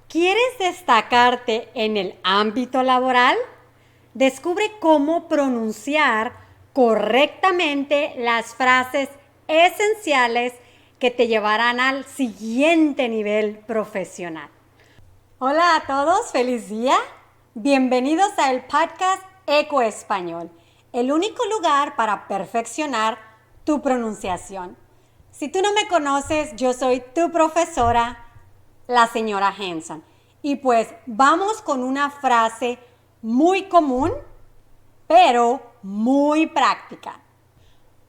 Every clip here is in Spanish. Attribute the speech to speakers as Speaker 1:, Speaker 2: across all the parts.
Speaker 1: ¿Quieres destacarte en el ámbito laboral? Descubre cómo pronunciar correctamente las frases esenciales que te llevarán al siguiente nivel profesional. Hola a todos, feliz día. Bienvenidos al podcast Eco Español, el único lugar para perfeccionar tu pronunciación. Si tú no me conoces, yo soy tu profesora, la señora Henson. Y pues vamos con una frase muy común, pero muy práctica.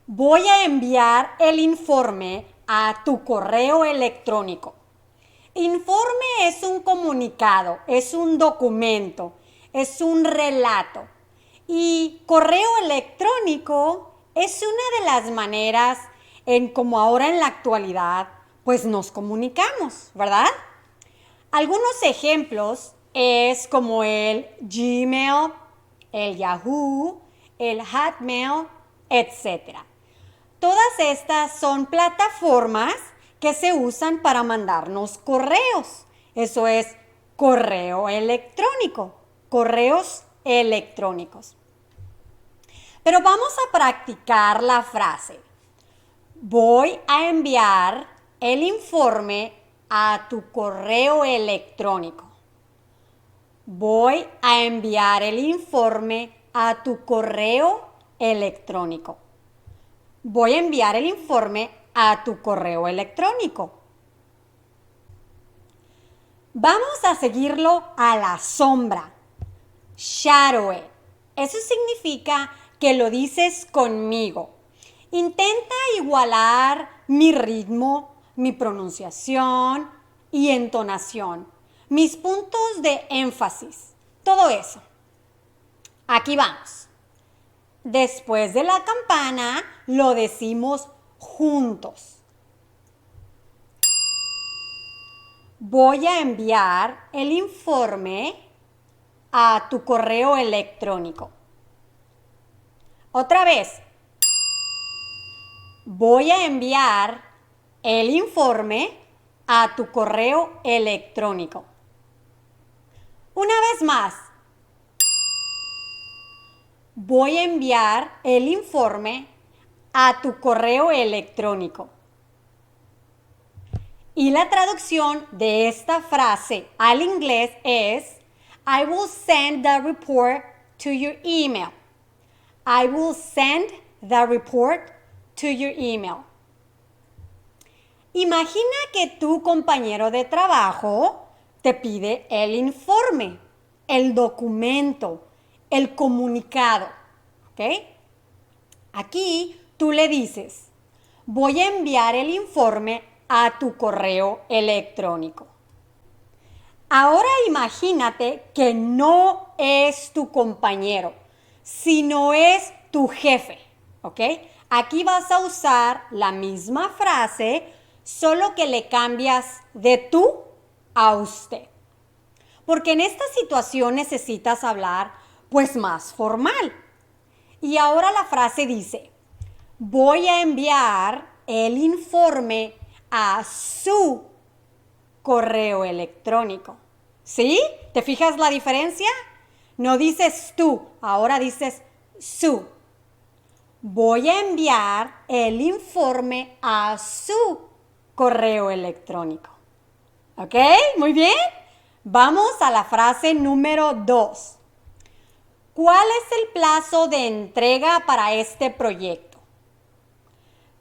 Speaker 1: Voy a enviar el informe a tu correo electrónico. Informe es un comunicado, es un documento, es un relato. Y correo electrónico es una de las maneras en como ahora en la actualidad pues nos comunicamos, ¿verdad? Algunos ejemplos es como el Gmail, el Yahoo, el Hotmail, etc. Todas estas son plataformas que se usan para mandarnos correos. Eso es correo electrónico, correos electrónicos. Pero vamos a practicar la frase. Voy a enviar el informe a tu correo electrónico. Voy a enviar el informe a tu correo electrónico. Voy a enviar el informe a tu correo electrónico. Vamos a seguirlo a la sombra. Shadow it. Eso significa que lo dices conmigo. Intenta igualar mi ritmo, mi pronunciación y entonación, mis puntos de énfasis, todo eso. Aquí vamos. Después de la campana lo decimos juntos. Voy a enviar el informe a tu correo electrónico. Otra vez. Voy a enviar el informe a tu correo electrónico. Una vez más. Voy a enviar el informe a tu correo electrónico. Y la traducción de esta frase al inglés es I will send the report to your email. I will send the report to your email. Imagina que tu compañero de trabajo te pide el informe, el documento, el comunicado. ¿Ok? Aquí tú le dices, voy a enviar el informe a tu correo electrónico. Ahora imagínate que no es tu compañero, sino es tu jefe. ¿Ok? Aquí vas a usar la misma frase, solo que le cambias de tú a usted. Porque en esta situación necesitas hablar pues más formal. Y ahora la frase dice, voy a enviar el informe a su correo electrónico. ¿Sí? ¿Te fijas la diferencia? No dices tú, ahora dices su. Voy a enviar el informe a su correo electrónico. ¿Ok? Muy bien. Vamos a la frase número 2. ¿Cuál es el plazo de entrega para este proyecto?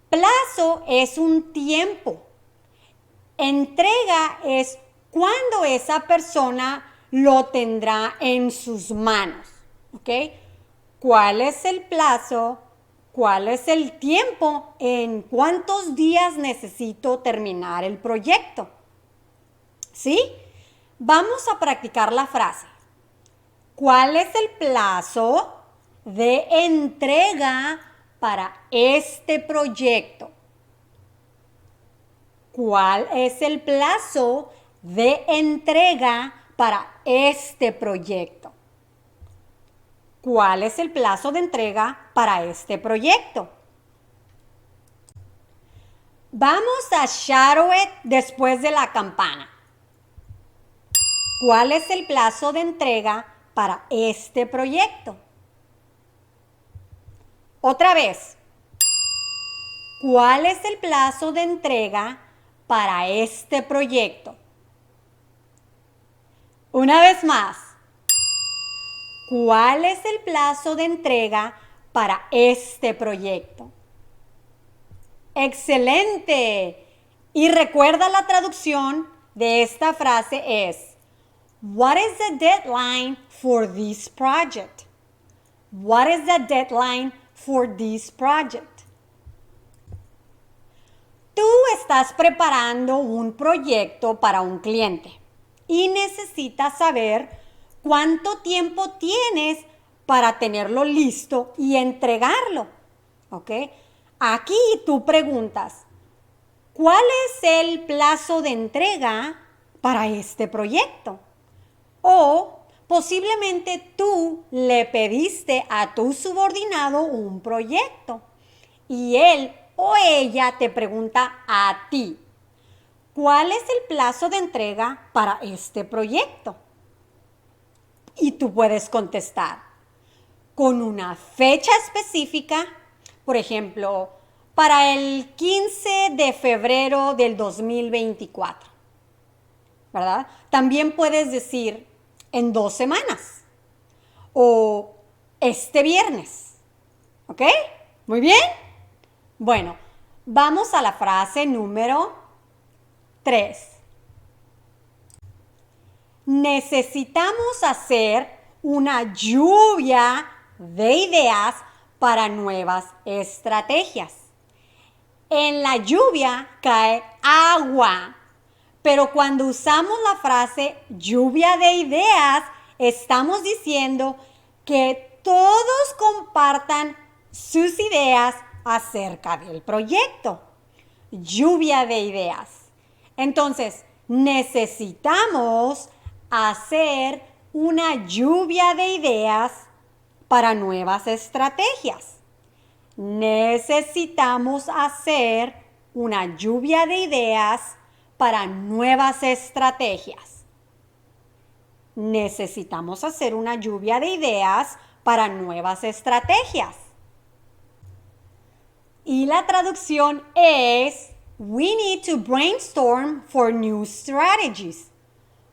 Speaker 1: Plazo es un tiempo. Entrega es cuando esa persona lo tendrá en sus manos. ¿Ok? ¿Cuál es el plazo? ¿Cuál es el tiempo? ¿En cuántos días necesito terminar el proyecto? ¿Sí? Vamos a practicar la frase. ¿Cuál es el plazo de entrega para este proyecto? ¿Cuál es el plazo de entrega para este proyecto? ¿Cuál es el plazo de entrega para este proyecto? Vamos a shadow it después de la campana. ¿Cuál es el plazo de entrega para este proyecto? Otra vez. ¿Cuál es el plazo de entrega para este proyecto? Una vez más. ¿Cuál es el plazo de entrega para este proyecto? ¡Excelente! Y recuerda la traducción de esta frase es: What is the deadline for this project? What is the deadline for this project? Tú estás preparando un proyecto para un cliente y necesitas saber cuánto tiempo tienes para tenerlo listo y entregarlo. ¿Ok? Aquí tú preguntas, ¿cuál es el plazo de entrega para este proyecto? O posiblemente tú le pediste a tu subordinado un proyecto y él o ella te pregunta a ti, ¿cuál es el plazo de entrega para este proyecto? Y tú puedes contestar con una fecha específica, por ejemplo, para el 15 de febrero del 2024, ¿verdad? También puedes decir en 2 semanas o este viernes, ¿ok? Muy bien. Bueno, vamos a la frase número 3. Necesitamos hacer una lluvia de ideas para nuevas estrategias. En la lluvia cae agua, pero cuando usamos la frase lluvia de ideas, estamos diciendo que todos compartan sus ideas acerca del proyecto. Lluvia de ideas. Entonces, necesitamos hacer una lluvia de ideas para nuevas estrategias. Necesitamos hacer una lluvia de ideas para nuevas estrategias. Necesitamos hacer una lluvia de ideas para nuevas estrategias. Y la traducción es: We need to brainstorm for new strategies.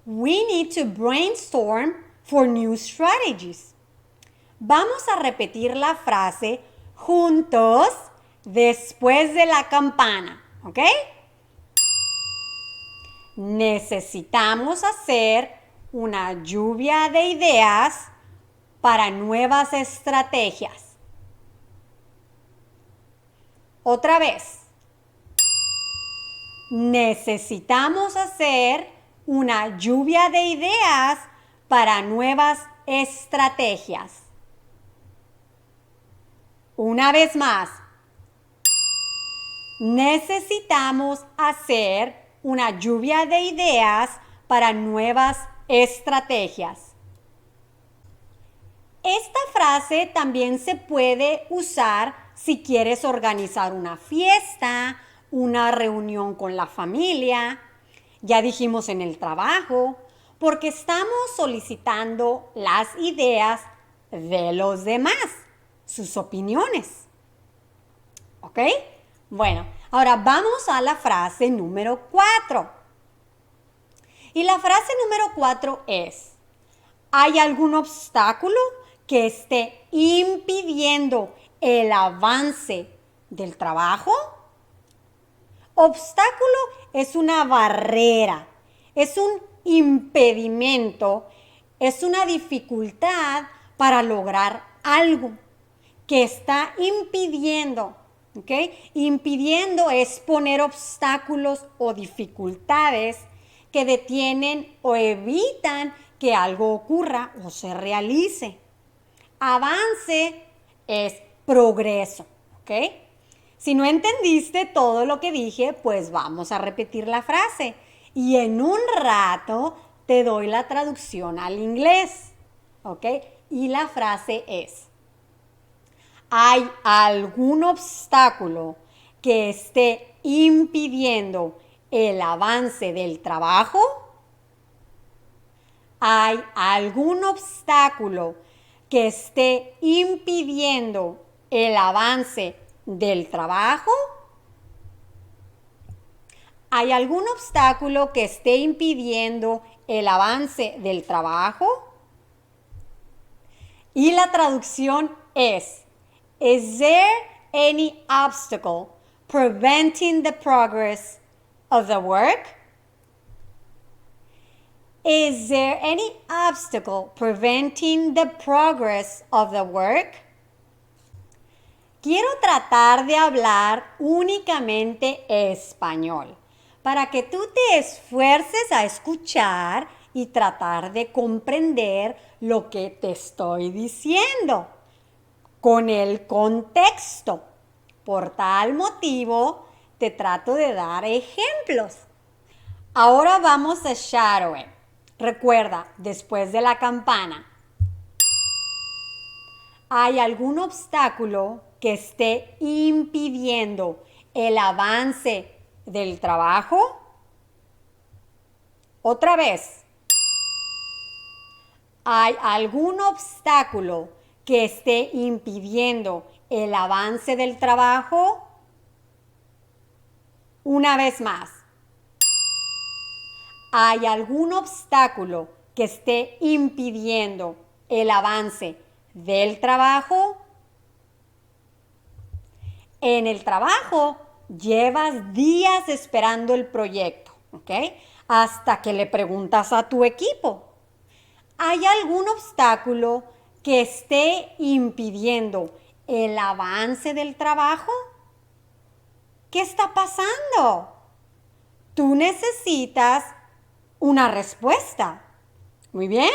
Speaker 1: We need to brainstorm for new strategies. Vamos a repetir la frase juntos después de la campana, ¿ok? Necesitamos hacer una lluvia de ideas para nuevas estrategias. Otra vez. Necesitamos hacer una lluvia de ideas para nuevas estrategias. Una vez más. Necesitamos hacer una lluvia de ideas para nuevas estrategias. Esta frase también se puede usar si quieres organizar una fiesta, una reunión con la familia, ya dijimos en el trabajo, porque estamos solicitando las ideas de los demás, sus opiniones. ¿Ok? Bueno, ahora vamos a la frase número 4. Y la frase número 4 es: ¿hay algún obstáculo que esté impidiendo el avance del trabajo? Obstáculo es una barrera, es un impedimento, es una dificultad para lograr algo que está impidiendo, ¿ok? Impidiendo es poner obstáculos o dificultades que detienen o evitan que algo ocurra o se realice. Avance es progreso, ¿ok? Si no entendiste todo lo que dije, pues vamos a repetir la frase y en un rato te doy la traducción al inglés, ¿ok? Y la frase es: ¿hay algún obstáculo que esté impidiendo el avance del trabajo? ¿Hay algún obstáculo que esté impidiendo el avance del trabajo? ¿Hay algún obstáculo que esté impidiendo el avance del trabajo? Y la traducción es, Is there any obstacle preventing the progress of the work? Is there any obstacle preventing the progress of the work? Quiero tratar de hablar únicamente español para que tú te esfuerces a escuchar y tratar de comprender lo que te estoy diciendo con el contexto. Por tal motivo, te trato de dar ejemplos. Ahora vamos a shadow it. Recuerda, después de la campana, ¿hay algún obstáculo que esté impidiendo el avance del trabajo? Otra vez. ¿Hay algún obstáculo que esté impidiendo el avance del trabajo? Una vez más. ¿Hay algún obstáculo que esté impidiendo el avance del trabajo? En el trabajo llevas días esperando el proyecto, ¿ok? Hasta que le preguntas a tu equipo. ¿Hay algún obstáculo que esté impidiendo el avance del trabajo? ¿Qué está pasando? Tú necesitas una respuesta. Muy bien,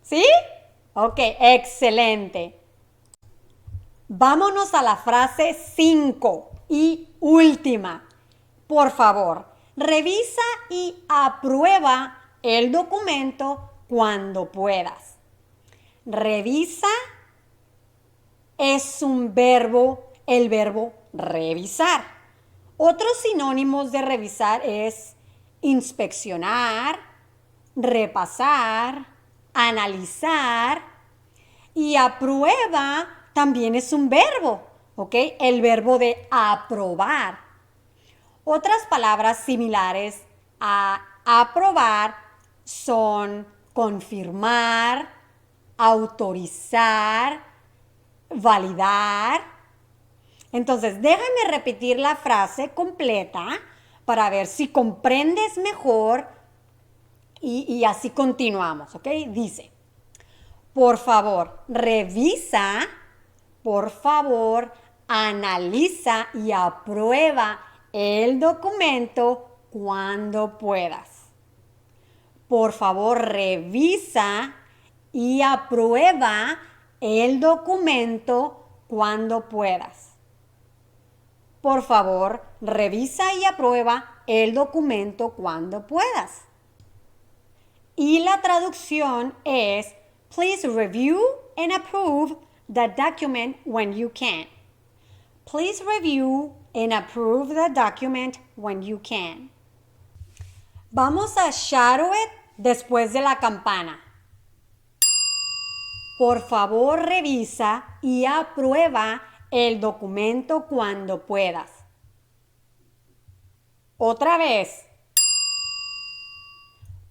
Speaker 1: ¿sí? Ok, excelente. Vámonos a la frase 5 y última. Por favor, revisa y aprueba el documento cuando puedas. Revisa es un verbo, el verbo revisar. Otros sinónimos de revisar es inspeccionar, repasar, analizar y aprueba también es un verbo, ¿ok? El verbo de aprobar. Otras palabras similares a aprobar son confirmar, autorizar, validar. Entonces, déjame repetir la frase completa para ver si comprendes mejor y así continuamos, ¿ok? Dice, por favor, revisa, por favor, analiza y aprueba el documento cuando puedas. Por favor, revisa y aprueba el documento cuando puedas. Por favor, revisa y aprueba el documento cuando puedas. Y la traducción es, please review and approve the document when you can. Please review and approve the document when you can. Vamos a shadow it después de la campana. Por favor, revisa y aprueba el documento cuando puedas. Otra vez.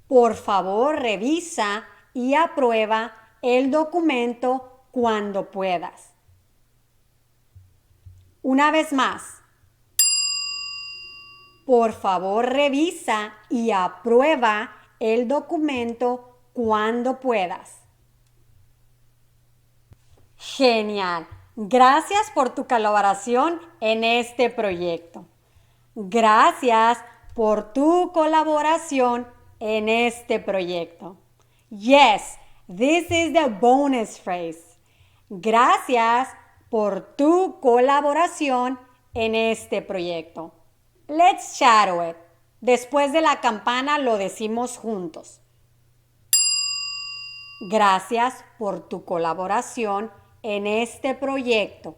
Speaker 1: Por favor, revisa y aprueba el documento cuando puedas. Una vez más. Por favor, revisa y aprueba el documento cuando puedas. Genial. Gracias por tu colaboración en este proyecto. Gracias por tu colaboración en este proyecto. Yes, this is the bonus phrase. Gracias por tu colaboración en este proyecto. Let's shadow it. Después de la campana lo decimos juntos. Gracias por tu colaboración en este proyecto.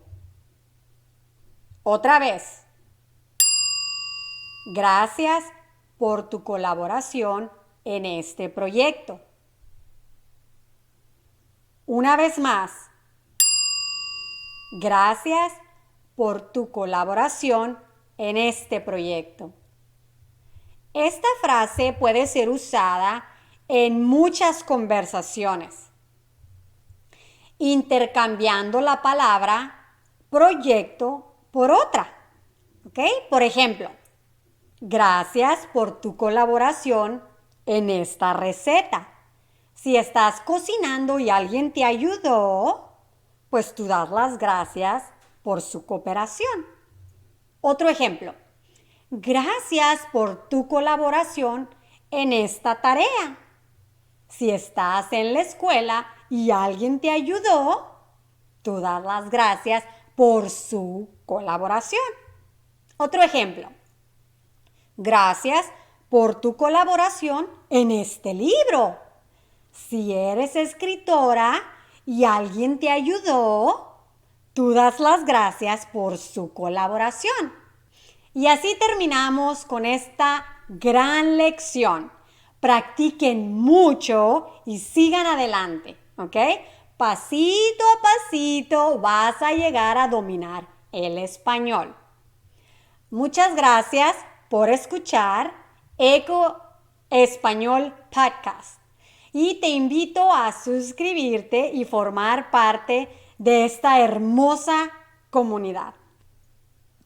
Speaker 1: Otra vez. Gracias por tu colaboración en este proyecto. Una vez más, gracias por tu colaboración en este proyecto. Esta frase puede ser usada en muchas conversaciones, intercambiando la palabra proyecto por otra. ¿Ok? Por ejemplo, gracias por tu colaboración en esta receta. Si estás cocinando y alguien te ayudó, pues tú das las gracias por su cooperación. Otro ejemplo. Gracias por tu colaboración en esta tarea. Si estás en la escuela y alguien te ayudó, tú das las gracias por su colaboración. Otro ejemplo. Gracias por tu colaboración en este libro. Si eres escritora y alguien te ayudó, tú das las gracias por su colaboración. Y así terminamos con esta gran lección. Practiquen mucho y sigan adelante, ¿ok? Pasito a pasito vas a llegar a dominar el español. Muchas gracias por escuchar Eco Español Podcast. Y te invito a suscribirte y formar parte de esta hermosa comunidad.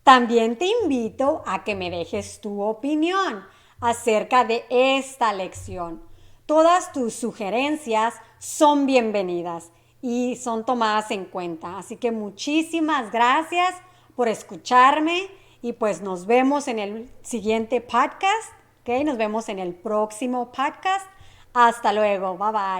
Speaker 1: También te invito a que me dejes tu opinión acerca de esta lección. Todas tus sugerencias son bienvenidas y son tomadas en cuenta. Así que muchísimas gracias por escucharme y pues nos vemos en el siguiente podcast. ¿Ok? Nos vemos en el próximo podcast. Hasta luego. Bye bye.